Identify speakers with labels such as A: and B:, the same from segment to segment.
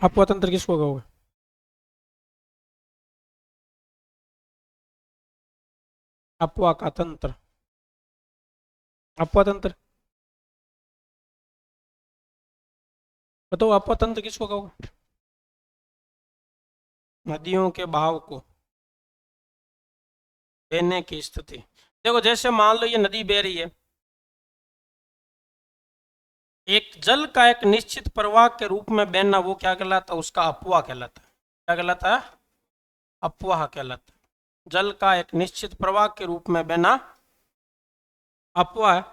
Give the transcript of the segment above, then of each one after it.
A: अपवा तंत्र किसको कहोगे? अपवा का तंत्र, अपवा तंत्र बताओ, अपवा तंत्र किसको कहोगे? नदियों के बहाव को, बहने की स्थिति। देखो जैसे मान लो ये नदी बह रही है, एक जल का एक निश्चित प्रवाह के रूप में बहना, वो क्या कहलाता है? उसका अपवाह कहलाता है। क्या कहलाता है? अपवाह कहलाता है। जल का एक निश्चित प्रवाह के रूप में बहना अपवाह है।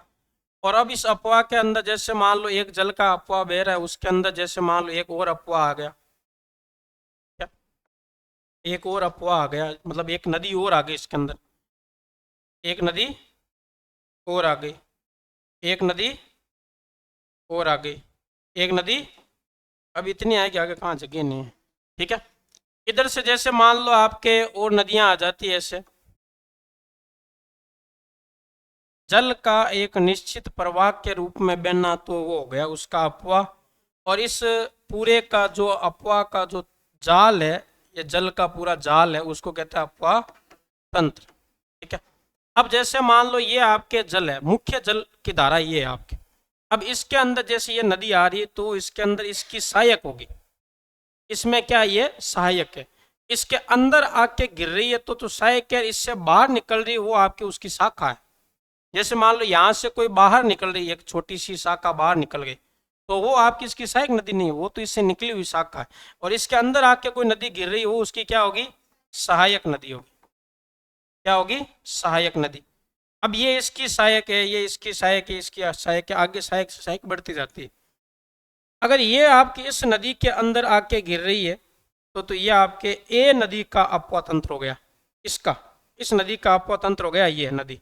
A: और अब इस अपवाह के अंदर जैसे मान लो एक जल का अपवाह बह रहा है, उसके अंदर जैसे मान लो एक और अपवाह आ गया, क्या? एक और अपवाह आ गया, मतलब एक नदी और आ गई इसके अंदर, एक नदी और आ गई, एक नदी और आ गई, एक नदी। अब इतनी है कि आगे कहाँ जगह नहीं है। ठीक है, इधर से जैसे मान लो आपके और नदियां आ जाती है ऐसे, जल का एक निश्चित प्रवाह के रूप में बहना, तो वो हो गया उसका अपवाह। और इस पूरे का जो अपवाह का जो जाल है, ये जल का पूरा जाल है, उसको कहते हैं अपवाह तंत्र। ठीक है, अब जैसे मान लो ये आपके जल है, मुख्य जल की धारा ये है आपके। अब इसके अंदर जैसे ये नदी आ रही है, तो इसके अंदर इसकी सहायक होगी, इसमें क्या ये सहायक है, इसके अंदर आके गिर रही है तो सहायक है, इससे बाहर निकल रही है वो आपकी उसकी शाखा है। जैसे मान लो यहाँ से कोई बाहर निकल रही है, एक छोटी सी शाखा बाहर निकल गई, तो वो आपकी इसकी सहायक नदी नहीं है, वो तो इससे निकली हुई शाखा है। और इसके अंदर आके कोई नदी गिर रही है, वो उसकी क्या होगी? सहायक नदी होगी। क्या होगी? सहायक नदी। अब ये इसकी सहायक है, ये इसकी सहायक है, इसकी सहायक है, आगे सहायक से सहायक बढ़ती जाती है। अगर ये आपकी इस नदी के अंदर आके गिर रही है, तो ये आपके ए नदी का अपवा तंत्र हो गया, इसका, इस नदी का अपवा तंत्र हो गया ये नदी।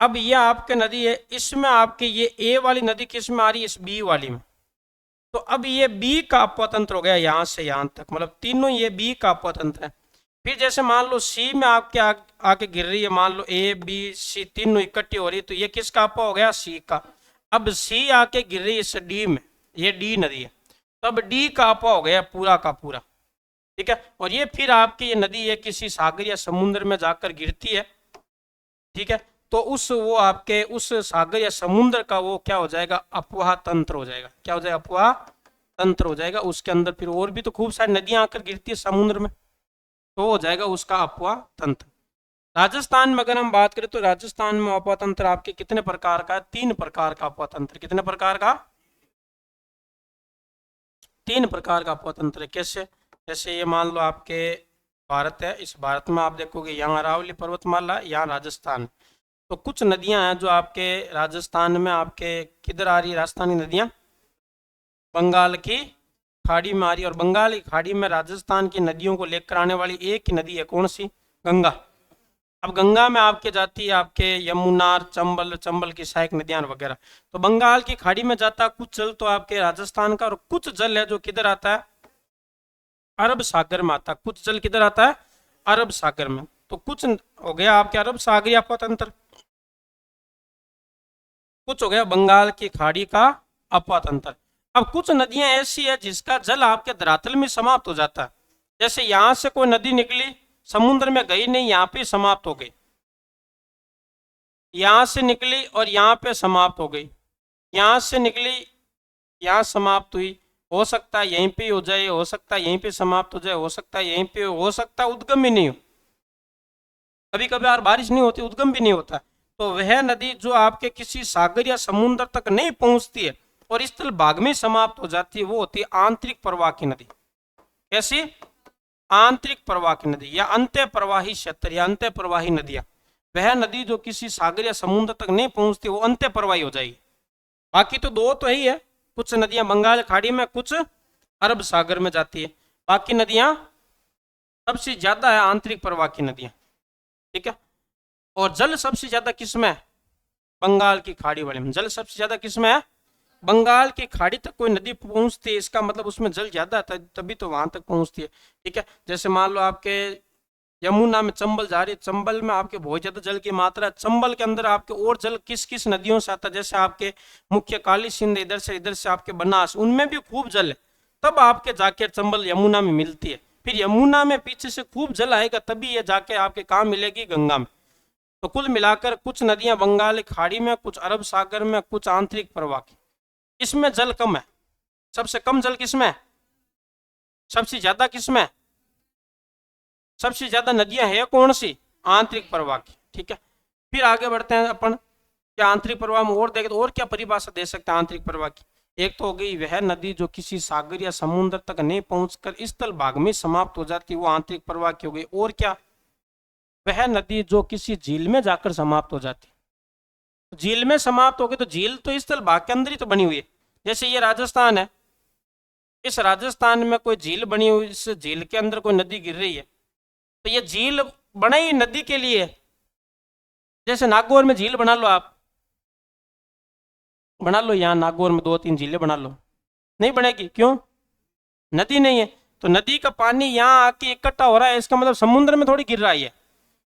A: अब ये आपके नदी है, इसमें आपके ये ए वाली नदी किस में आ रही है? इस बी वाली में। तो अब ये बी का अपवा तंत्र हो गया यहाँ से यहाँ तक, मतलब तीनों ये बी का अपवा तंत्र है। फिर जैसे मान लो सी में आपके आके गिर रही है, मान लो ए बी सी तीनों इकट्ठी हो रही है, तो ये किसका अपवा हो गया? सी का। अब सी आके गिर रही है इस डी में, ये डी नदी है, तो अब डी का अपवा हो गया पूरा का पूरा। ठीक है, और ये फिर आपकी ये नदी है किसी सागर या समुद्र में जाकर गिरती है। ठीक है, तो उस वो आपके उस सागर या समुद्र का वो क्या हो जाएगा? अपवाह तंत्र हो जाएगा। क्या हो जाएगा? अपवाह तंत्र हो जाएगा। उसके अंदर फिर और भी तो खूब सारी नदियां आकर गिरती है समुद्र में, तो हो जाएगा उसका अपवाह तंत्र। राजस्थान में अगर हम बात करें, तो राजस्थान में अपवाह तंत्र आपके कितने प्रकार का है? 3 प्रकार का अपवाह तंत्र। कितने प्रकार का? 3 प्रकार का अपवाह तंत्र है। कैसे? जैसे ये मान लो आपके भारत है, इस भारत में आप देखोगे यहाँ अरावली पर्वतमाला, यहाँ राजस्थान, तो कुछ नदियां हैं जो आपके राजस्थान में आपके किधर आ रही है? राजस्थानी नदियां बंगाल की खाड़ी में आ रही है, और बंगाल की खाड़ी में राजस्थान की नदियों को लेकर आने वाली एक ही नदी है, कौन सी? गंगा। अब गंगा में आपके जाती है आपके यमुना, चंबल, चंबल की सहायक नदियां वगैरह। तो बंगाल की खाड़ी में जाता है कुछ जल तो आपके राजस्थान का, और कुछ जल है जो किधर आता है? अरब सागर में आता है। कुछ जल किधर आता है? अरब सागर में। तो कुछ हो गया आपके अरब सागरीय अपवा तंत्र, कुछ हो गया बंगाल की खाड़ी का अपवा तंत्र। अब कुछ नदियां ऐसी है जिसका जल आपके धरातल में समाप्त हो जाता है। जैसे यहां से कोई नदी निकली, समुद्र में गई नहीं, यहाँ पे समाप्त हो गई, यहां से निकली और यहाँ पे समाप्त हो गई, यहाँ से निकली, यहाँ समाप्त हुई, हो सकता है यहीं पे हो जाए, हो सकता है यहीं पे समाप्त हो जाए, हो सकता है यहीं पे, हो सकता है उद्गम भी नहीं हो, कभी कभार बारिश नहीं होती, उद्गम भी नहीं होता। तो वह नदी जो आपके किसी सागर या समुद्र तक नहीं पहुंचती है और स्थल भाग में समाप्त हो जाती है, वो होती है आंतरिक प्रवाह की नदी। कैसी? आंतरिक प्रवाह की नदी, या अंत्य प्रवाही क्षेत्र, या अंत्य प्रवाही नदियां। वह नदी जो किसी सागर या समुद्र तक नहीं पहुंचती, वो अंत्य प्रवाही हो जाएगी। बाकी तो दो तो ही है, कुछ नदियां बंगाल खाड़ी में, कुछ अरब सागर में जाती है। बाकी नदियां सबसे ज्यादा है आंतरिक प्रवाह की नदियां। ठीक है, और जल सबसे ज्यादा किसमें है? बंगाल की खाड़ी वाले में। जल सबसे ज्यादा किसमें है? बंगाल की खाड़ी तक कोई नदी पहुंचती है, इसका मतलब उसमें जल ज्यादा था, तभी तो वहां तक पहुंचती है। ठीक है, जैसे मान लो आपके यमुना में चंबल जा रही है, चंबल में आपके बहुत ज्यादा जल की मात्रा है। चंबल के अंदर आपके और जल किस किस नदियों से आता है, जैसे आपके मुख्य काली सिंध, इधर से आपके बनास, उनमें भी खूब जल है। तब आपके जाके चंबल यमुना में मिलती है। फिर यमुना में पीछे से खूब जल आएगा, तभी ये जाके आपके कहाँ मिलेगी, गंगा में। तो कुल मिलाकर कुछ नदियां बंगाल की खाड़ी में, कुछ अरब सागर में, कुछ आंतरिक प्रवाह की। इसमें जल कम है। सबसे कम जल किसमें है, सबसे ज्यादा किसमें है? सबसे ज्यादा नदियां है कौन सी, आंतरिक प्रवाह की। ठीक है, फिर आगे बढ़ते हैं अपन। क्या आंतरिक प्रवाह में और देखें तो और क्या परिभाषा दे सकते हैं आंतरिक प्रवाह की। एक तो हो गई वह नदी जो किसी सागर या समुद्र तक नहीं पहुंचकर स्थल भाग में समाप्त हो जाती है, वो आंतरिक प्रवाह की हो गई। और क्या, वह नदी जो किसी झील में जाकर समाप्त हो जाती है। झील में समाप्त हो गई तो झील तो स्थल भाग के अंदर ही तो बनी हुई है। जैसे ये राजस्थान है, इस राजस्थान में कोई झील बनी हुई, इस झील के अंदर कोई नदी गिर रही है, तो ये झील बनाई नदी के लिए। जैसे नागौर में झील बना लो, आप बना लो, यहाँ नागौर में 2-3 झीलें बना लो, नहीं बनेगी, क्यों, नदी नहीं है। तो नदी का पानी यहाँ आके इकट्ठा हो रहा है, इसका मतलब समुद्र में थोड़ी गिर रहा है,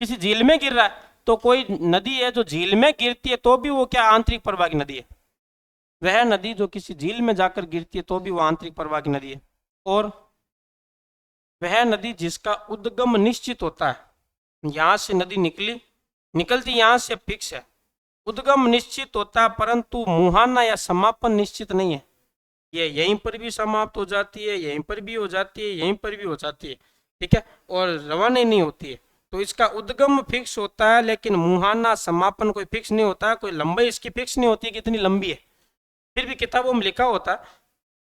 A: किसी झील में गिर रहा है। तो कोई नदी है जो झील में गिरती है तो भी वो क्या, आंतरिक प्रवाह की नदी है। वह नदी जो किसी झील में जाकर गिरती है तो भी वो आंतरिक प्रवाह की नदी है। और वह नदी जिसका उद्गम निश्चित होता है, यहाँ से नदी निकलती यहाँ से फिक्स है, उद्गम निश्चित होता है, परंतु मुहाना या समापन निश्चित नहीं है। ये यहीं पर भी समाप्त हो जाती है, यहीं पर भी हो जाती है, यहीं पर भी हो जाती है। ठीक है, और रवाना नहीं होती है। तो इसका उद्गम फिक्स होता है, लेकिन मुहाना समापन कोई फिक्स नहीं होता है, कोई लंबाई इसकी फिक्स नहीं होती कितनी लंबी है। फिर भी किताबों में लिखा होता है,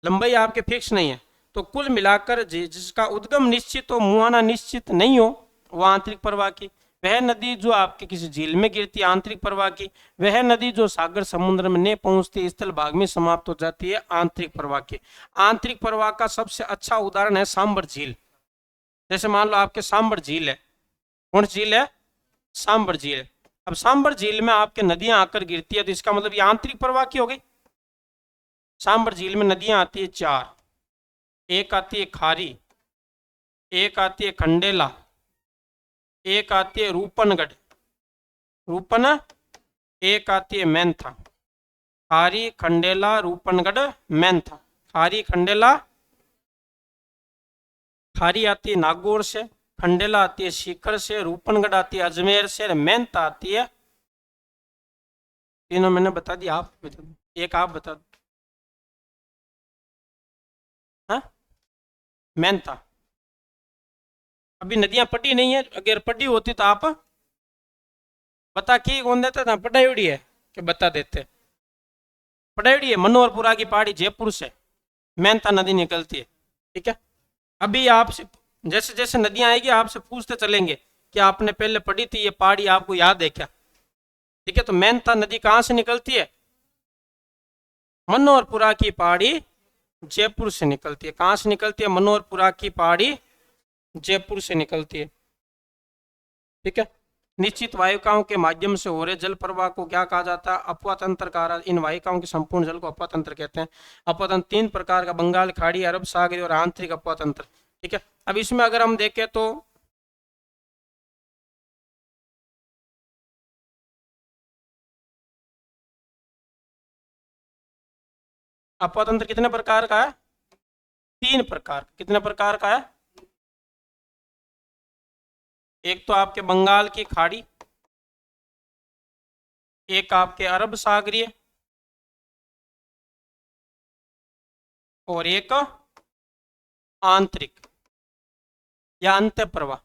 A: लंबाई आपके फिक्स नहीं है। तो कुल मिलाकर जिसका उद्गम निश्चित हो, मुहाना निश्चित नहीं हो, वह आंतरिक प्रवाह की। वह नदी जो आपके किसी झील में गिरती है, आंतरिक प्रवाह की। वह नदी जो सागर समुद्र में नहीं पहुंचती, स्थल भाग में समाप्त हो जाती है, आंतरिक प्रवाह की। आंतरिक प्रवाह का सबसे अच्छा उदाहरण है सांबर झील। जैसे मान लो आपके सांबर झील है, कौन सी झील है, सांबर झील। अब सांबर झील में आपके नदियां आकर गिरती है, तो इसका मतलब ये आंतरिक प्रवाह की हो गई। सांबर झील में नदियां आती है 4, एक आती है खारी, एक आती है खंडेला, एक आती है रूपनगढ़, रूपन, एक आती है मैंथा। खारी, खंडेला, रूपनगढ़, मैंथा। खारी, खंडेला, खारी आती है नागौर से, खंडेला आती है सीकर से, रूपनगढ़ आती है अजमेर से, मैंथा आती है, तीनों मैंने बता दिया, आप बता दो, एक आप बता दो। हाँ, मैंथा। अभी नदियां पटी नहीं है, अगर पटी होती तो आप बता के कौन देता था, पटाई उड़ी है कि बता देते। पटाई उड़ी है, मनोहरपुरा की पहाड़ी जयपुर से मैंथा नदी निकलती है। ठीक है, अभी आपसे जैसे जैसे नदियां आएगी आपसे पूछते चलेंगे कि आपने पहले पढ़ी थी ये पहाड़ी, आपको याद है क्या। ठीक है, तो मैंथा नदी कहाँ से निकलती है, मनोहरपुरा की पहाड़ी जयपुर से निकलती है। कहाँ से निकलती है, मनोहरपुरा की पहाड़ी जयपुर से निकलती है। ठीक है, निश्चित वाहिकाओं के माध्यम से हो रहे जल प्रवाह को क्या कहा जाता है, अपवा तंत्र कहा। इन वाहिकाओं के संपूर्ण जल को अपवा तंत्र कहते हैं। अपवा तंत्र 3 प्रकार का, बंगाल खाड़ी, अरब सागरी और आंतरिक अपवा तंत्र। ठीक है, अब इसमें अगर हम देखें तो अपवा तंत्र कितने प्रकार का है, 3 प्रकार। कितने प्रकार का है, एक तो आपके बंगाल की खाड़ी, एक आपके अरब सागरीय, और एक आंतरिक या अंत प्रवाह।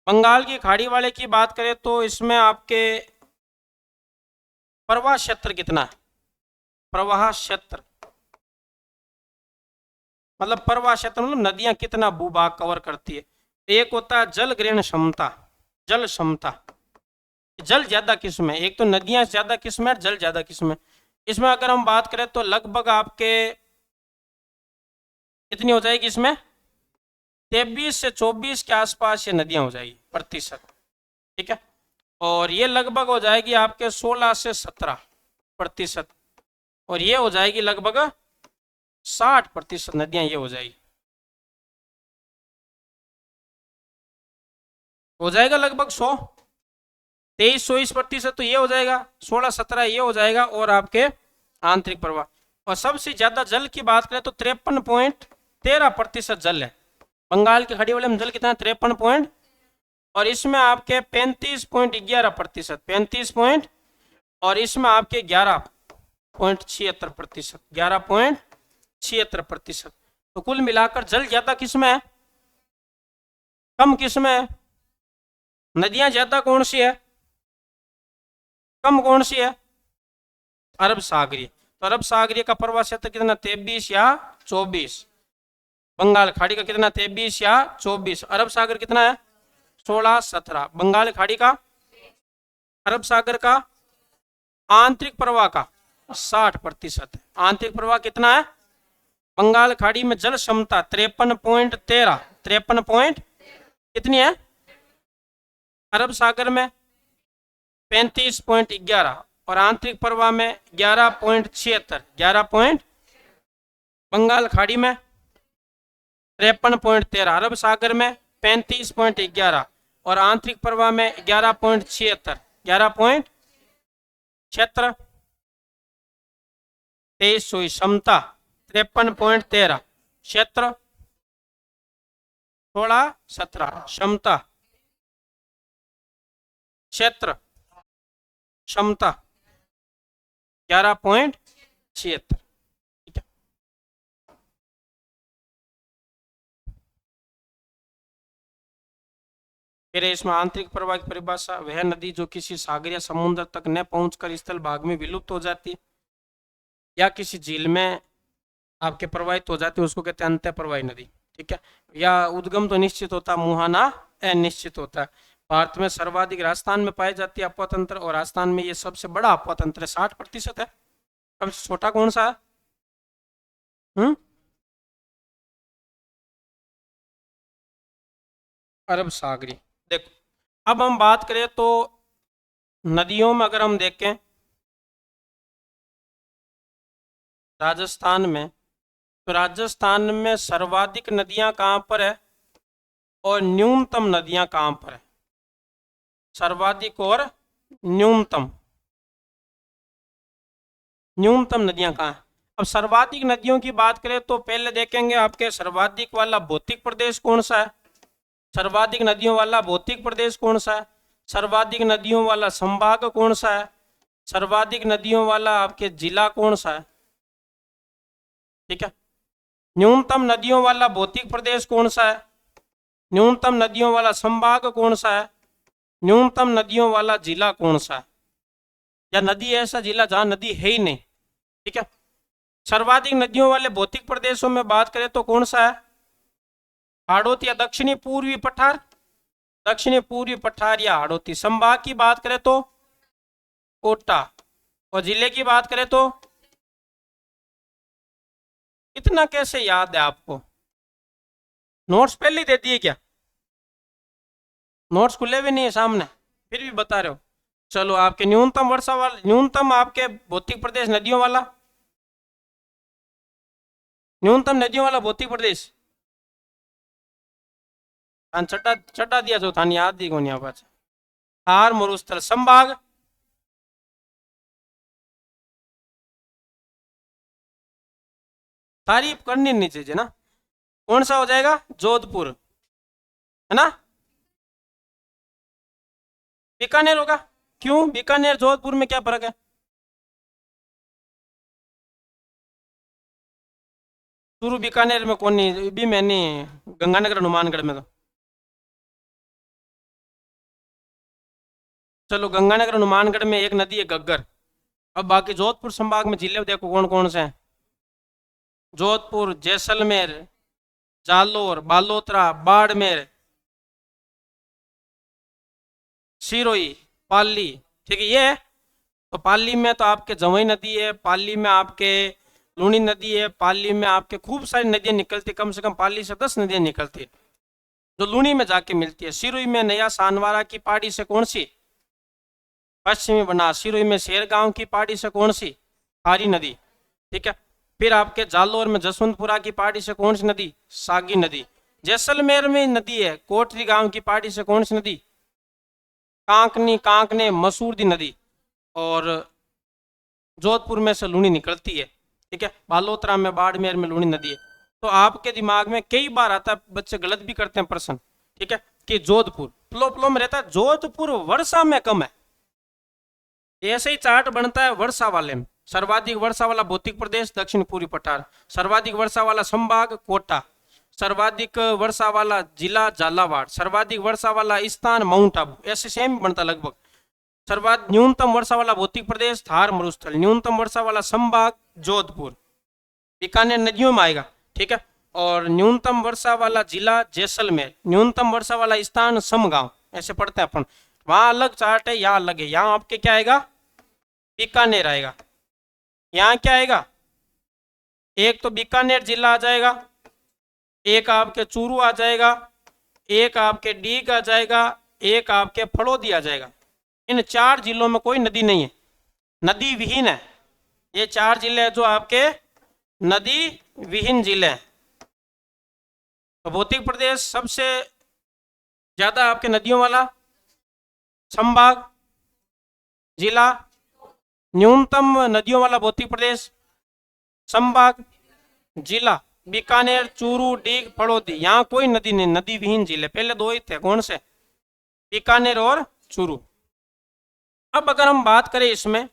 A: बंगाल की खाड़ी वाले की बात करें तो इसमें आपके प्रवाह क्षेत्र कितना है, प्रवाह क्षेत्र मतलब प्रवाह क्षेत्र मतलब नदियां कितना भूभाग कवर करती है। एक होता है जल ग्रहण क्षमता, जल क्षमता, जल ज्यादा किस्म है। एक तो नदियां ज्यादा किस्म है, जल ज्यादा किस्म है। इसमें अगर हम बात करें तो लगभग आपके कितनी हो जाएगी, इसमें 23 से 24 के आसपास ये नदियां हो जाएगी प्रतिशत। ठीक है, और ये लगभग हो जाएगी आपके 16 से 17%, और ये हो जाएगी लगभग 60% नदियां ये हो जाएगी। हो जाएगा लगभग 100, 23-24% तो ये हो जाएगा, 16-17 ये हो जाएगा, और आपके आंतरिक प्रवाह। और सबसे ज्यादा जल की बात करें तो 53.13% जल है। बंगाल की खाड़ी वाले में जल कितना है? 53 और इसमें आपके 35.11%, 35 पॉइंट, और इसमें आपके 11.76%, 11.76%। तो कुल मिलाकर जल ज्यादा किसमें है, कम किसमें है? नदियां ज्यादा कौन सी है, कम कौन सी है? अरब सागरीय। तो अरब सागरीय का प्रवाह क्षेत्र कितना? 23 या 24। बंगाल खाड़ी का कितना? 23 या 24। अरब सागर कितना है? 16-17। बंगाल खाड़ी का, अरब सागर का आंतरिक प्रवाह का 60% है। आंतरिक प्रवाह कितना है? बंगाल खाड़ी में जल क्षमता 53.13, 53 पॉइंट कितनी है? अरब सागर में 35.11 और आंतरिक प्रवाह में 11.76, 11 बंगाल खाड़ी में 53.13, अरब सागर में 35.11 और आंतरिक प्रवाह में 11.76, 11.76। 2300 क्षमता 53.13, क्षेत्र 16-17, क्षमता, क्षेत्र, क्षमता 11.76। ठीक है, फिर इसमें आंतरिक प्रवाह की परिभाषा, वह नदी जो किसी सागर या समुद्र तक न पहुंचकर स्थल भाग में विलुप्त हो जाती है या किसी झील में आपके प्रवाहित हो जाती है, उसको कहते हैं अंतः प्रवाही नदी। ठीक है, या उद्गम तो निश्चित होता, मुहाना अनिश्चित होता है। भारत में सर्वाधिक राजस्थान में पाई जाती है अपवा तंत्र, और राजस्थान में ये सबसे बड़ा अपवा तंत्र है, 60% है। सबसे छोटा कौन सा है? अरब सागरी। देखो, अब हम बात करें तो नदियों में अगर हम देखें राजस्थान में, तो राजस्थान में सर्वाधिक नदियां कहां पर है और न्यूनतम नदियां कहां पर है? सर्वाधिक और न्यूनतम, न्यूनतम नदियां कहां है? अब सर्वाधिक नदियों की बात करें तो पहले देखेंगे आपके सर्वाधिक वाला भौतिक प्रदेश कौन सा है। सर्वाधिक नदियों वाला भौतिक प्रदेश कौन सा है? सर्वाधिक नदियों वाला संभाग कौन सा है? सर्वाधिक नदियों वाला आपके जिला कौन सा है? ठीक है, न्यूनतम नदियों वाला भौतिक प्रदेश कौन सा है? न्यूनतम नदियों वाला संभाग कौन सा है? न्यूनतम नदियों वाला जिला कौन सा है? या नदी ऐसा जिला जहां नदी है ही नहीं। ठीक है, सर्वाधिक नदियों वाले भौतिक प्रदेशों में बात करें तो कौन सा है? हाड़ौती या दक्षिणी पूर्वी पठार, दक्षिणी पूर्वी पठार या हाड़ौती। संभाग की बात करें तो कोटा, और जिले की बात करें तो इतना कैसे याद है आपको? नोट्स पहले ही दे दिए क्या? नोट्स खुले भी नहीं है सामने, फिर भी बता रहे हो। चलो, आपके न्यूनतम वर्षा वाला, न्यूनतम आपके भौतिक प्रदेश नदियों वाला, न्यूनतम नदियों वाला भौतिक प्रदेश चटा चटा दिया जो थानी याद दी कोनी पास। हार मरुस्थल। संभाग तारीफ करनी नहीं चाहिए ना। कौन सा हो जाएगा? जोधपुर, है ना? बीकानेर होगा। क्यों? बीकानेर जोधपुर में क्या फर्क है? चूरू बीकानेर में कौन नहीं भी, मैं नहीं, गंगानगर हनुमानगढ़ में तो। चलो, गंगानगर हनुमानगढ़ में एक नदी है घग्गर। अब बाकी जोधपुर संभाग में जिले देखो कौन कौन से हैं। जोधपुर, जैसलमेर, जालोर, बालोतरा, बाड़मेर, सिरोही, पाली। ठीक है, ये है। तो पाली में तो आपके जमुई नदी है, पाली में आपके लूनी नदी है, पाली में आपके खूब सारी नदियां निकलती, कम से कम पाली से 10 नदियां निकलती है जो लूनी में जाके मिलती है। सिरोही में नया सानवारा की पहाड़ी से कौन सी? पश्चिमी बनास। सिरोही में शेरगांव की पहाड़ी से कौन सी? खारी नदी। ठीक है, फिर आपके जालोर में जसवंतपुरा की पहाड़ी से कौन सी नदी? सागी नदी। जैसलमेर में नदी है, कोटरी गांव की पहाड़ी से कौन सी नदी? कांकनी, कांकने, मसूरदी नदी, और जोधपुर में से लूनी निकलती है। ठीक है, बालोतरा में, बाड़मेर में लूनी नदी है। तो आपके दिमाग में कई बार आता है, बच्चे गलत भी करते हैं प्रश्न, ठीक है, कि जोधपुर फ्लो फ्लो में रहता है, जोधपुर वर्षा में कम है। ऐसे ही चार्ट बनता है वर्षा वाले में। सर्वाधिक वर्षा वाला भौतिक प्रदेश दक्षिण पूर्वी पठार, सर्वाधिक वर्षा वाला संभाग कोटा, सर्वाधिक वर्षा वाला जिला झालावाड़, सर्वाधिक वर्षा वाला स्थान माउंट आबू, ऐसे सेम बनता लगभग। सर्वाधिक न्यूनतम वर्षा वाला भौतिक प्रदेश थार मरुस्थल, न्यूनतम वर्षा वाला संभाग जोधपुर, बीकानेर नदियों में आएगा। ठीक है, और न्यूनतम वर्षा वाला जिला जैसलमेर, न्यूनतम वर्षा वाला स्थान समगांव, ऐसे पढ़ते हैं अपन। वहां अलग चार्ट है, यहाँ अलग है। यहाँ आपके क्या आएगा, बीकानेर आएगा। यहाँ क्या आएगा, एक तो बीकानेर जिला आ जाएगा, एक आपके चूरू आ जाएगा, एक आपके डीग आ जाएगा, एक आपके फड़ौदी आ जाएगा। इन 4 जिलों में कोई नदी नहीं है, नदी विहीन है। ये 4 जिले हैं जो आपके नदी विहीन जिले हैं। तो भौतिक प्रदेश सबसे ज्यादा आपके नदियों वाला संभाग जिला, न्यूनतम नदियों वाला भौतिक प्रदेश संभाग जिला बीकानेर, चूरू, डीग, फड़ौदी। यहाँ कोई नदी नहीं, नदी विहीन जिले। पहले 2 ही थे, कौन से, बीकानेर और चूरू। अब अगर हम बात करें इसमें,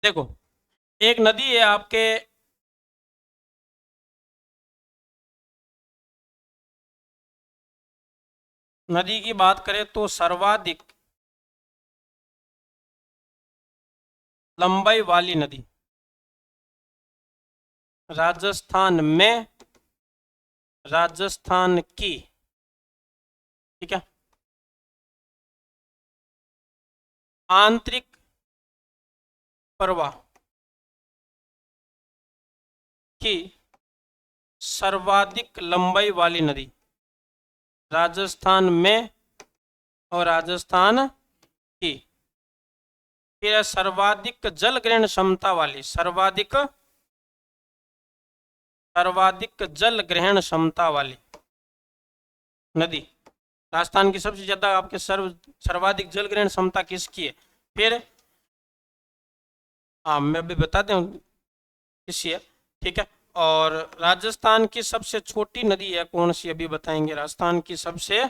A: देखो एक नदी है आपके, नदी की बात करें तो सर्वाधिक लंबाई वाली नदी राजस्थान में, राजस्थान की, ठीक है, आंतरिक प्रवाह की सर्वाधिक लंबाई वाली नदी राजस्थान में और राजस्थान की। फिर सर्वाधिक जल ग्रहण क्षमता वाली, सर्वाधिक जल ग्रहण क्षमता वाली नदी। राजस्थान की सबसे ज्यादा आपके सर्वाधिक जल ग्रहण क्षमता किसकी है। फिर मैं भी बताते हूँ किसकी है, ठीक है। और राजस्थान की सबसे छोटी नदी है कौन सी, अभी बताएंगे। राजस्थान की सबसे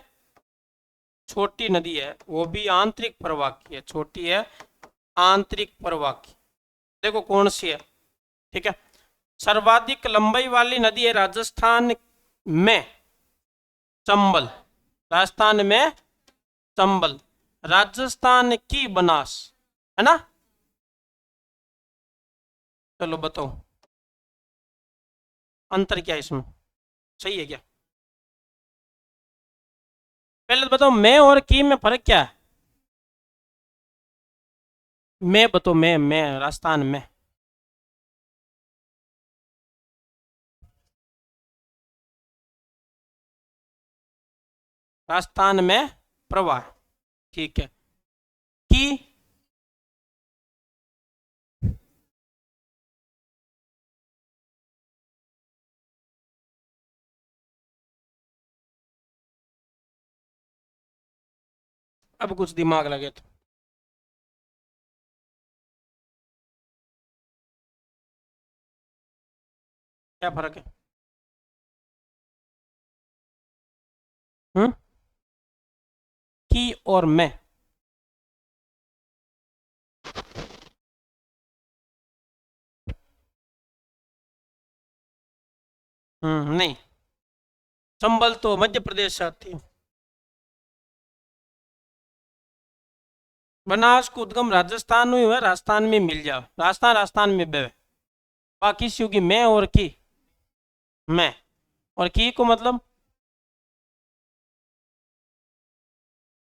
A: छोटी नदी है, वो भी आंतरिक प्रवाह की है, छोटी है आंतरिक प्रवाह की। देखो कौन सी है, ठीक है। सर्वाधिक लंबाई वाली नदी है राजस्थान में चंबल, राजस्थान में चंबल, राजस्थान की बनास, है ना। चलो बताओ अंतर क्या है इसमें, सही है क्या। पहले तो बताओ मैं और की में फर्क क्या है। मैं बताओ, मैं राजस्थान में, राजस्थान में प्रवाह, ठीक है। की अब कुछ दिमाग लगे तो क्या फर्क है। हम्म, की और मैं, नहीं, चंबल तो मध्य प्रदेश से आती है, बनास को उद्गम राजस्थान में हुआ, राजस्थान में मिल जाओ, राजस्थान में बे। बाकी सी होगी मैं और की, मैं और की को मतलब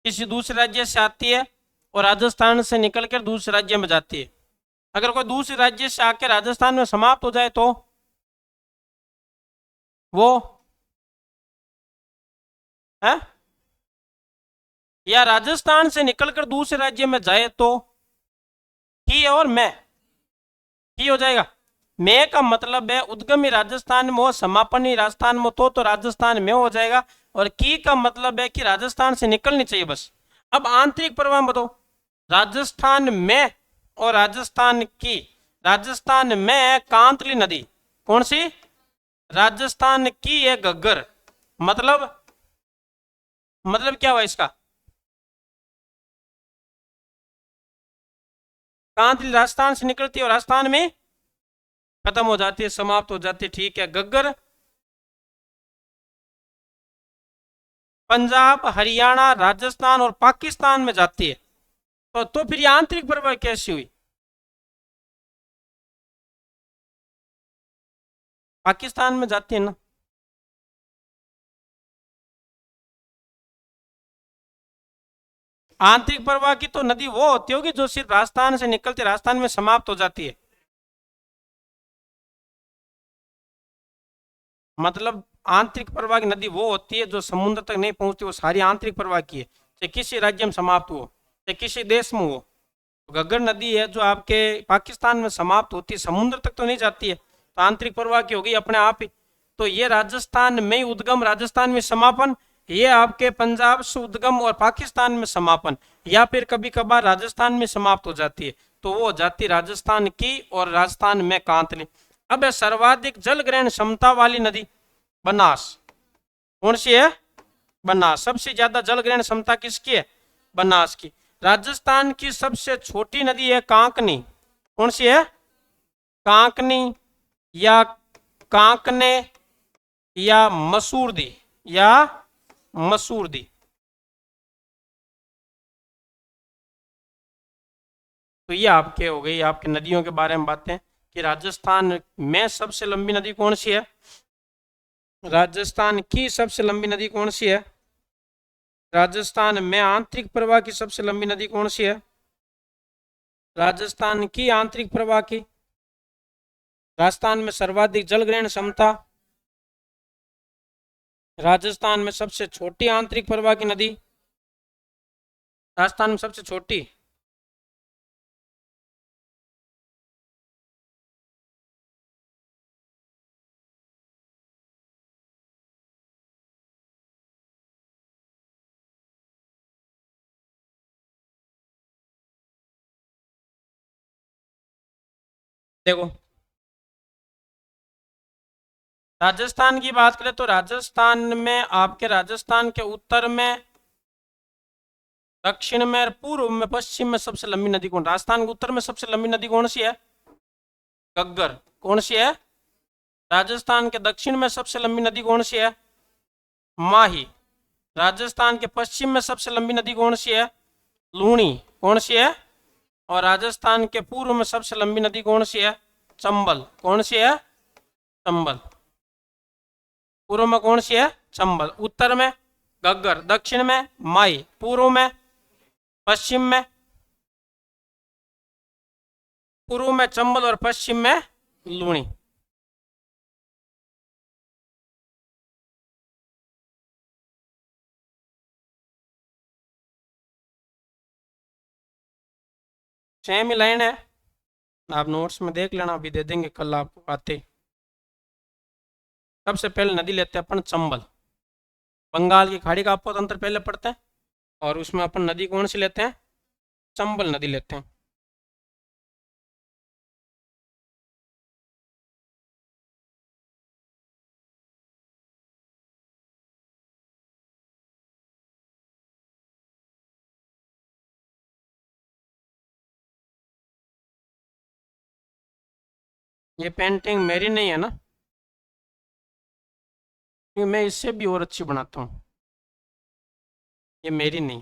A: किसी दूसरे राज्य से आती है और राजस्थान से निकलकर दूसरे राज्य में जाती है। अगर कोई दूसरे राज्य से आकर राजस्थान में समाप्त हो जाए तो वो है या राजस्थान से निकलकर दूसरे राज्य में जाए तो ही और मैं, ही हो जाएगा। मैं का मतलब है उद्गमी राजस्थान में हो, समापनी राजस्थान में तो राजस्थान में हो जाएगा। और की का मतलब है कि राजस्थान से निकलनी चाहिए बस। अब आंतरिक प्रवाह में बताओ, राजस्थान में और राजस्थान की। राजस्थान में है कांतली नदी, कौन सी? राजस्थान की है घग्गर। मतलब क्या हुआ इसका? कांतली राजस्थान से निकलती है और राजस्थान में खत्म हो जाती है, समाप्त हो जाती है। ठीक है, घग्गर पंजाब, हरियाणा, राजस्थान और पाकिस्तान में जाती है। तो फिर ये आंतरिक प्रवाह कैसी हुई? पाकिस्तान में जाती है ना। आंतरिक प्रवाह की तो नदी वो होती होगी जो सिर्फ राजस्थान से निकलती राजस्थान में समाप्त हो जाती है। मतलब आंतरिक प्रवाह की नदी वो होती है जो समुद्र तक नहीं पहुंचती, वो सारी आंतरिक प्रवाह की है, चाहे किसी राज्य में समाप्त हो, चाहे किसी देश में हो। घग्गर नदी है जो आपके पाकिस्तान में समाप्त होती है, समुद्र तक तो नहीं जाती है, तो आंतरिक प्रवाह की होगी अपने आप ही। तो ये राजस्थान में उद्गम, राजस्थान में समापन, ये आपके पंजाब से उद्गम और पाकिस्तान में समापन, या फिर कभी कभार राजस्थान में समाप्त हो जाती है, तो वो हो जाती है राजस्थान की और राजस्थान में कांतली। अब है सर्वाधिक जल ग्रहण क्षमता वाली नदी बनास, कौन सी है? बनास। सबसे ज्यादा जल ग्रहण क्षमता किसकी है? बनास की। राजस्थान की सबसे छोटी नदी है कांकनी, कौन सी है? कांकनी या कांकने या मसूरदी या मसूरदी। तो ये आपके हो गई आपके नदियों के बारे में बातें कि राजस्थान में सबसे लंबी नदी कौन सी है, राजस्थान की सबसे लंबी नदी कौन सी है, राजस्थान में आंतरिक प्रवाह की सबसे लंबी नदी कौन सी है, राजस्थान की आंतरिक प्रवाह की, राजस्थान में सर्वाधिक जल ग्रहण क्षमता, राजस्थान में सबसे छोटी आंतरिक प्रवाह की नदी, राजस्थान में सबसे छोटी। देखो राजस्थान की बात करें तो राजस्थान में आपके राजस्थान के उत्तर में, दक्षिण में और पूर्व में, पश्चिम में सबसे लंबी नदी कौन? राजस्थान के उत्तर में सबसे लंबी नदी कौन सी है? घग्गर। कौन सी है? राजस्थान के दक्षिण में सबसे लंबी नदी कौन सी है? माही। राजस्थान के पश्चिम में सबसे लंबी नदी कौन सी है? लूणी। कौन सी है? और राजस्थान के पूर्व में सबसे लंबी नदी कौन सी है? चंबल। कौन सी है? चंबल। पूर्व में कौन सी है? चंबल। उत्तर में घग्गर, दक्षिण में माई, पूर्व में, पश्चिम में, पूर्व में चंबल और पश्चिम में लूणी। सेम ही लाइन है, आप नोट्स में देख लेना, अभी दे देंगे कल आपको आते। सबसे पहले नदी लेते हैं अपन चंबल, बंगाल की खाड़ी का आपको तंत्र पहले पढ़ते हैं, और उसमें अपन नदी कौन सी लेते हैं? चंबल नदी लेते हैं। ये पेंटिंग मेरी नहीं है ना, क्योंकि मैं इससे भी और अच्छी बनाता हूँ, ये मेरी नहीं।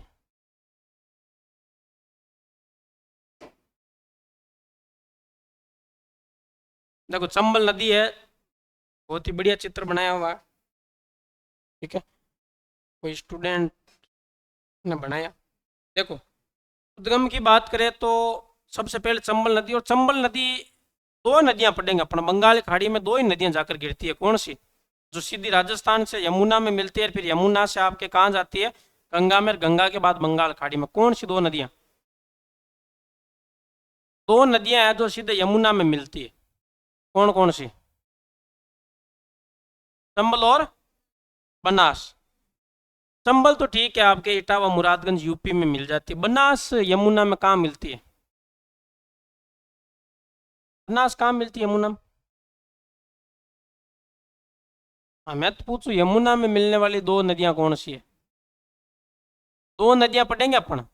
A: देखो चंबल नदी है, बहुत ही बढ़िया चित्र बनाया हुआ है, ठीक है, कोई स्टूडेंट ने बनाया। देखो उद्गम की बात करें तो सबसे पहले चंबल नदी, और चंबल नदी दो नदियां पढ़ेंगे अपन, बंगाल की खाड़ी में दो ही नदियां जाकर गिरती है, कौन सी? जो सीधी राजस्थान से यमुना में मिलती है, फिर यमुना से आपके कहाँ जाती है? गंगा में, गंगा के बाद बंगाल खाड़ी में कौन सी दो नदियां? दो नदियां हैं जो सीधे यमुना में मिलती है, कौन कौन सी? चंबल और बनास। चंबल तो ठीक है, आपके इटावा मुरादगंज यूपी में मिल जाती है। बनास यमुना में कहाँ मिलती है? बनास कहाँ मिलती है यमुना में? हाँ, मैं तो पूछू यमुना में मिलने वाली दो नदियां कौन सी है? दो नदियां पढ़ेंगे अपन।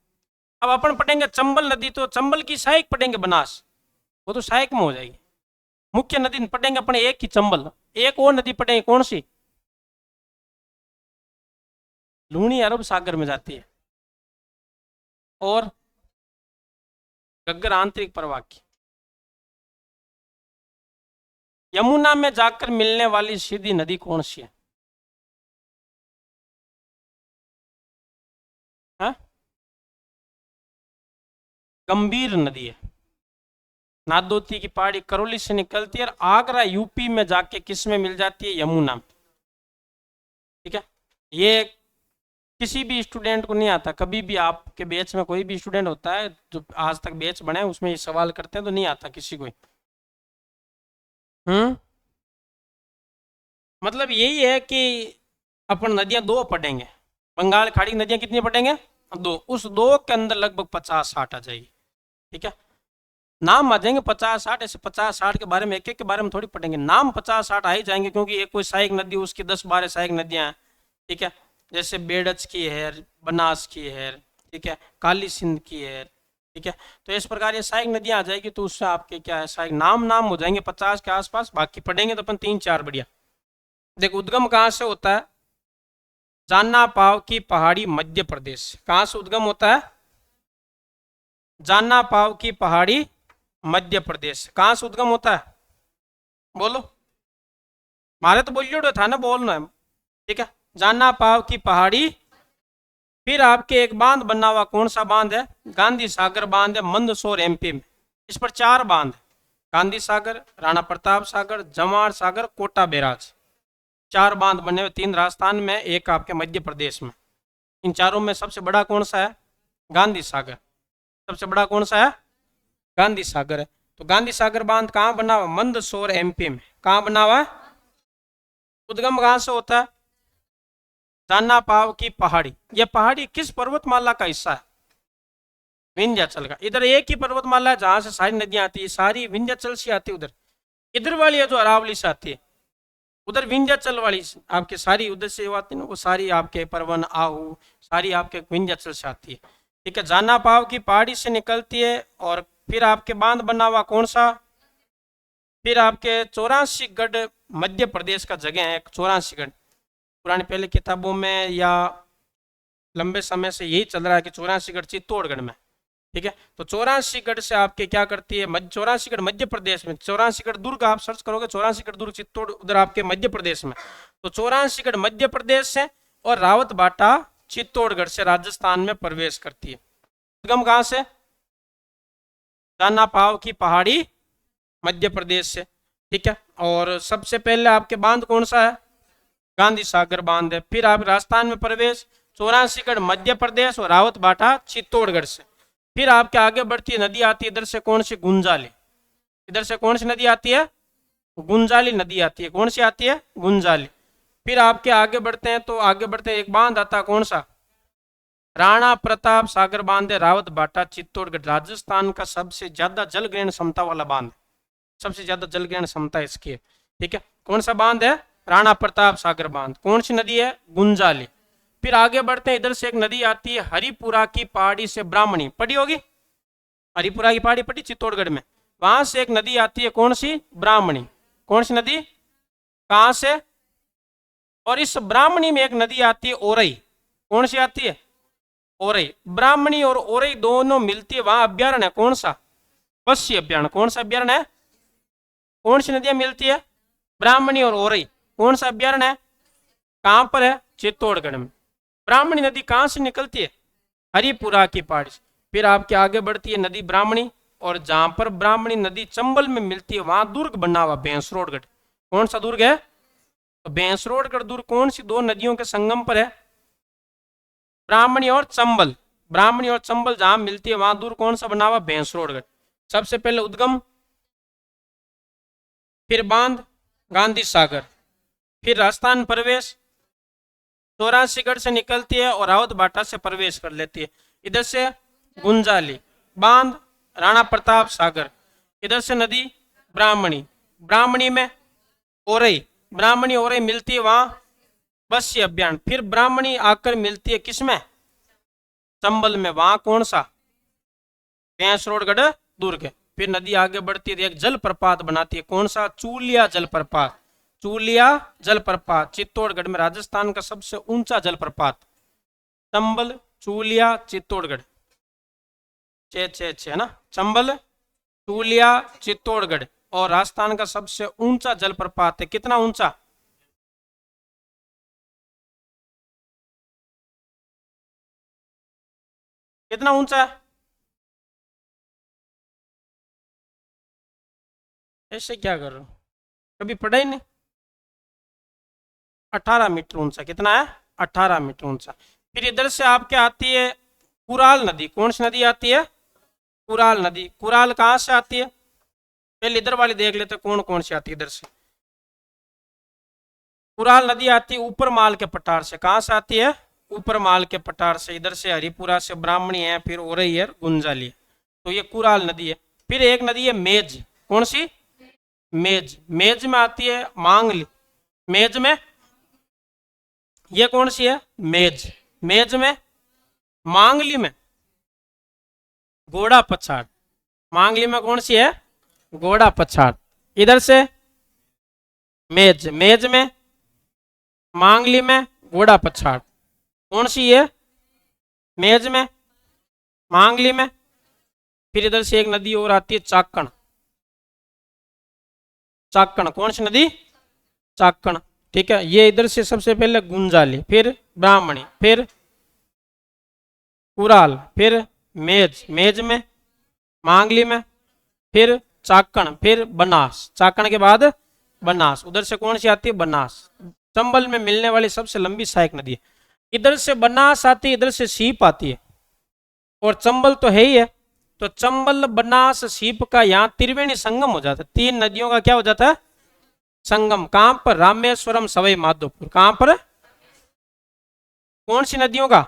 A: अब अपन पढ़ेंगे चंबल नदी, तो चंबल की सहायक पढ़ेंगे बनास, वो तो सहायक में हो जाएगी। मुख्य नदी पढ़ेंगे अपन एक की चंबल, एक और नदी पढ़ेंगे कौन सी? लूणी अरब सागर में जाती है। और घग्गर आंतरिक प्रवाह की। यमुना में जाकर मिलने वाली सीधी नदी कौन सी है? हा? गंभीर नदी है। नादोती की पहाड़ी करौली से निकलती है और आगरा यूपी में जाके किस में मिल जाती है? यमुना में। ठीक है, ये किसी भी स्टूडेंट को नहीं आता। कभी भी आपके बैच में कोई भी स्टूडेंट होता है जो आज तक बैच बने उसमें ये सवाल करते हैं तो नहीं आता किसी को। मतलब यही है कि अपन नदियां दो पढ़ेंगे। बंगाल खाड़ी नदियां कितनी पढ़ेंगे? दो। उस दो के अंदर लगभग 50-60 आ जाएगी। ठीक है, नाम आ जाएंगे 50-60, ऐसे 50-60 के बारे में एक एक के बारे में थोड़ी पढ़ेंगे, नाम 50-60 आ ही जाएंगे, क्योंकि एक कोई सहायक नदी उसकी 10-12 सहायक नदियां हैं। ठीक है, जैसे बेड़च की है, बनास की है, ठीक है, काली सिंध की है। ठीक है, तो इस प्रकार ये सहायक नदियां आ जाएगी, तो उससे आपके क्या है सहायक नाम नाम हो जाएंगे 50 के आसपास। बाकी पढ़ेंगे तो अपन 3-4 बढ़िया। देख, उद्गम कहाँ से होता है? जान्ना पाव की पहाड़ी मध्य प्रदेश। कहाँ से उद्गम होता है? जान्ना पाव की पहाड़ी मध्य प्रदेश। कहाँ से उद्गम होता है? बोलो, मारे तो बोलिए था ना, बोलना है। ठीक है, जान्ना पाव की पहाड़ी। फिर आपके एक बांध बना हुआ, कौन सा बांध है? गांधी सागर बांध है, मंदसौर एमपी में। इस पर 4 बांध है, गांधी सागर, राणा प्रताप सागर, जमार सागर, कोटा बैराज। 4 बांध बने हुए, 3 राजस्थान में, एक आपके मध्य प्रदेश में। इन चारों में सबसे बड़ा कौन सा है? गांधी सागर। सबसे बड़ा कौन सा है? गांधी सागर है। तो गांधी सागर बांध कहाँ बना हुआ? मंदसौर एमपी में। कहाँ बना हुआ है? उद्गम कहाँ से होता है? जान्ना पाव की पहाड़ी। यह पहाड़ी किस पर्वतमाला का हिस्सा है? विंध्याचल का। इधर एक ही पर्वतमाला है जहां से सारी नदियां आती है, सारी विंध्याचल से आती है उधर। इधर वाली है जो अरावली से आती है, उधर विंध्याचल वाली आपके सारी उधर से आती है ना, वो सारी आपके परवन आहू सारी आपके विंध्याचल से आती है। ठीक है, जाना पाव की पहाड़ी से निकलती है। और फिर आपके बांध बना हुआ कौन सा? फिर आपके 84 गढ़ मध्य प्रदेश का जगह है। 84 गढ़ पुरानी पहले किताबों में या लंबे समय से यही चल रहा है कि 84 गढ़ चित्तौड़गढ़ में। ठीक है, तो 84 गढ़ से आपके क्या करती है? 84 गढ़ मध्य प्रदेश में। 84 गढ़ दुर्ग आप सर्च करोगे, 84 गढ़ दुर्ग चित्तौड़ उधर आपके मध्य प्रदेश में। तो 84 गढ़ मध्य प्रदेश से और रावत बाटा चित्तौड़गढ़ से राजस्थान में प्रवेश करती है। उद्गम कहां से? जाना पाव की पहाड़ी मध्य प्रदेश से। ठीक है, और सबसे पहले आपके बांध कौन सा है? गांधी सागर बांध है। फिर आप राजस्थान में प्रवेश 84 गढ़ मध्य प्रदेश और रावत बाटा चित्तौड़गढ़ से। फिर आपके आगे बढ़ती है नदी आती है इधर से, कौन सी? गुंजाली। इधर से कौन सी नदी आती है? गुंजाली नदी आती है। कौन सी आती है? गुंजाली। फिर आपके आगे बढ़ते हैं तो आगे बढ़ते हैं, एक बांध आता है, कौन सा? राणा प्रताप सागर बांध है, रावत बाटा चित्तौड़गढ़। राजस्थान का सबसे ज्यादा जल ग्रहण क्षमता वाला बांध, सबसे ज्यादा जल ग्रहण क्षमता इसकी है। ठीक है, कौन सा बांध है? राणा प्रताप सागर बांध। कौन सी नदी है? गुंजाली। फिर आगे बढ़ते हैं, इधर से एक नदी आती है हरिपुरा की पहाड़ी से, ब्राह्मणी। पढ़ी होगी, हरिपुरा की पहाड़ी पढ़ी चित्तौड़गढ़ में। वहां से एक नदी आती है, कौन सी? ब्राह्मणी। कौन सी नदी? कहां से? और इस ब्राह्मणी में एक नदी आती है ओरई। कौन सी आती है? ओरई। ब्राह्मणी और ओरई दोनों मिलती है, वहां अभ्यारण्य है, कौन सा? पश्चिम अभ्यारण्य। कौन सा अभ्यारण्य है? कौन सी नदियां मिलती है? ब्राह्मणी और ओरई। कौन सा अभ्यारण्य है? कहां पर है? चित्तौड़गढ़ में। ब्राह्मणी नदी कहां से निकलती है? हरिपुरा की पहाड़ी से। फिर आपके आगे बढ़ती है नदी ब्राह्मणी, और जहां पर ब्राह्मणी नदी चंबल में मिलती है वहां दुर्ग बना हुआ भैंसरोडगढ़। कौन सा दुर्ग है? तो भैंसरोडगढ़ दुर्ग कौन सी दो नदियों के संगम पर है? ब्राह्मणी और चंबल, ब्राह्मणी और चंबल जहां मिलती है वहां दूर कौन सा बना हुआ? भैंसरोडगढ़। सबसे पहले उद्गम, फिर बांध गांधी सागर, फिर राजस्थान प्रवेश 84गढ़ से निकलती है और रावत बाटा से प्रवेश कर लेती है। इधर से गुंजाली, बांध राणा प्रताप सागर, इधर से नदी ब्राह्मणी, ब्राह्मणी में ओरई, ब्राह्मणी ओरई मिलती है वहां बस्य अभियान, फिर ब्राह्मणी आकर मिलती है किसमें? चंबल में, वहां कौन सा? भैंसरोडगढ़ दुर्ग। फिर नदी आगे बढ़ती है, एक जलप्रपात बनाती है, कौन सा? चूलिया जलप्रपात, चूलिया जलप्रपात चित्तौड़गढ़ में, राजस्थान का सबसे ऊंचा जलप्रपात। चंबल, चूलिया, चित्तौड़गढ़, है ना, चंबल, चूलिया, चित्तौड़गढ़, और राजस्थान का सबसे ऊंचा जलप्रपात है, कितना ऊंचा? कितना ऊंचा है? ऐसे क्या कर रहे हो, कभी पढ़ा ही नहीं? 18 मीटर ऊंचा, कितना है? 18 मीटर ऊंचा। फिर इधर से आपके आती है कुराल नदी, कौन सी नदी आती है? कुराल नदी। कुराल कहां से आती है? पहले इधर वाली देख लेते कौन कौन सी आती है इधर से। कुराल नदी आती है ऊपर माल के पठार से, कहां से आती है? ऊपर माल के पठार से, इधर से हरिपुरा से ब्राह्मणी है, फिर ओरई है, गुंजाली है, तो ये कुराल नदी है। फिर एक नदी है मेज, कौन सी? मेज, मेज में आती है मांगली, मेज में, ये कौन सी है? मेज, मेज में, मांगली में घोड़ा पछाड़, मांगली में कौन सी है? घोड़ा पछाड़। इधर से मेज, मेज में, मांगली में घोड़ा पछाड़, कौन सी है? मेज में, मांगली में। फिर इधर से एक नदी और आती है चाकण, चाकण, कौन सी नदी? चाकण, ठीक है। ये इधर से सबसे पहले गुंजाली, फिर ब्राह्मणी, फिर कुराल, फिर मेज, मेज में, मांगली में, फिर चाकण, फिर बनास, चाकण के बाद बनास। उधर से कौन सी आती है? बनास। चंबल में मिलने वाली सबसे लंबी सहायक नदी है। इधर से बनास आती है, इधर से सीप आती है, और चंबल तो है ही है, तो चंबल, बनास, सीप का यहाँ त्रिवेणी संगम हो जाता है। तीन नदियों का क्या हो जाता है? संगम। कहां पर? रामेश्वरम, सवाई माधोपुर। कहां पर? कौन सी नदियों का?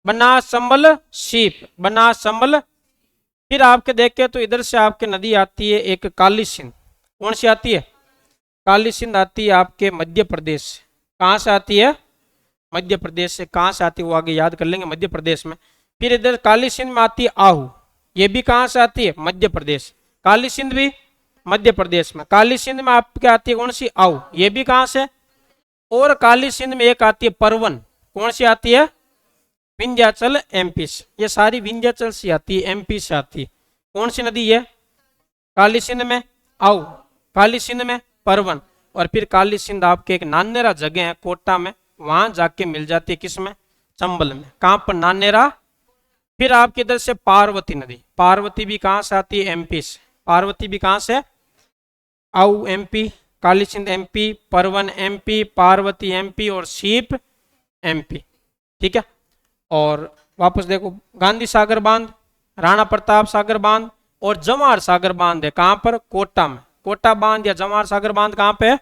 A: बनास, चंबल, सीप, बनास, चंबल। फिर आपके देखे तो इधर से आपके नदी आती है एक काली सिंध, कौन सी आती है? काली सिंध आती है आपके मध्य प्रदेश से। कहां से आती है? मध्य प्रदेश से। कहां से आती है वो आगे याद कर लेंगे, मध्य प्रदेश में। फिर इधर काली सिंध में आती है आहू, ये भी कहां से आती है? मध्य प्रदेश। काली सिंध भी मध्य प्रदेश में। काली सिंध में आपके आती है कौन सी? आहू, ये भी कहां से? और काली सिंध में एक आती है परवन, कौन सी आती है? विंध्याचल, एमपी से। ये सारी विंध्याचल से आती है, एमपी से आती है। कौन सी नदी है? काली सिंध में आओ, काली सिंध में परवन, और फिर काली सिंध आपके एक नानेरा जगह है कोटा में, वहां जाके मिल जाती है किसमें? चंबल में। कहां पर? नानेरा। फिर आपके इधर से पार्वती नदी, पार्वती भी कहां से आती है? एमपी से। पार्वती भी कहां से? आओ एमपी, काली सिंध एमपी, परवन एमपी, पार्वती एमपी, और सीप एमपी, ठीक है। और वापस देखो, गांधी सागर बांध, राणा प्रताप सागर बांध, और जवाहर सागर बांध है कहां पर? कोटा में। कोटा बांध या जवाहर सागर बांध कहां पे?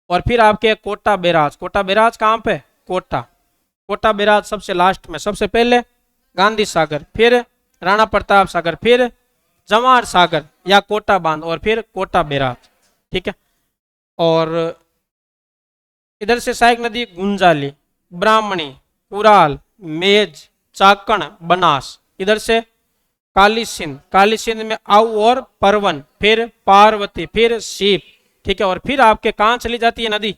A: और फिर आपके कोटा बैराज, कोटा बैराज कहां पे? कोटा। कोटा बैराज सबसे लास्ट में। सबसे पहले गांधी सागर, फिर राणा प्रताप सागर, फिर जवाहर सागर या कोटा बांध, और फिर कोटा बैराज, ठीक है। और इधर से सहायक नदी गुंजाली, ब्राह्मणी, कुराल, मेज, चाकण, बनास। इधर से काली सिंध, काली सिंध में आऊ और परवन, फिर पार्वती, फिर सीप, ठीक है। और फिर आपके कहां चली जाती है नदी?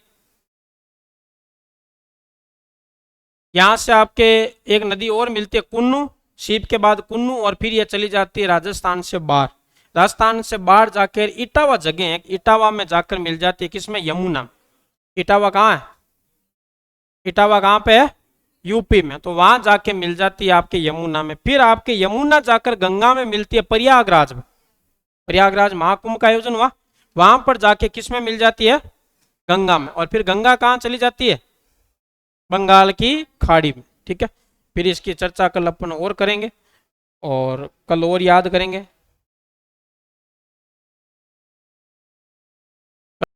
A: यहां से आपके एक नदी और मिलती है कुन्नू, सीप के बाद कुन्नू, और फिर ये चली जाती है राजस्थान से बाहर। राजस्थान से बाहर जाकर इटावा जगह है, इटावा में जाकर मिल जाती है किसमें? यमुना। इटावा कहाँ है? इटावा कहाँ पे है? यूपी में। तो वहां जाके मिल जाती है आपके यमुना में। फिर आपके यमुना जाकर गंगा में मिलती है प्रयागराज में। प्रयागराज महाकुंभ का आयोजन हुआ, वहां पर जाके किस में मिल जाती है? गंगा में। और फिर गंगा कहाँ चली जाती है? बंगाल की खाड़ी में, ठीक है। फिर इसकी चर्चा कल अपन और करेंगे और कल और याद करेंगे।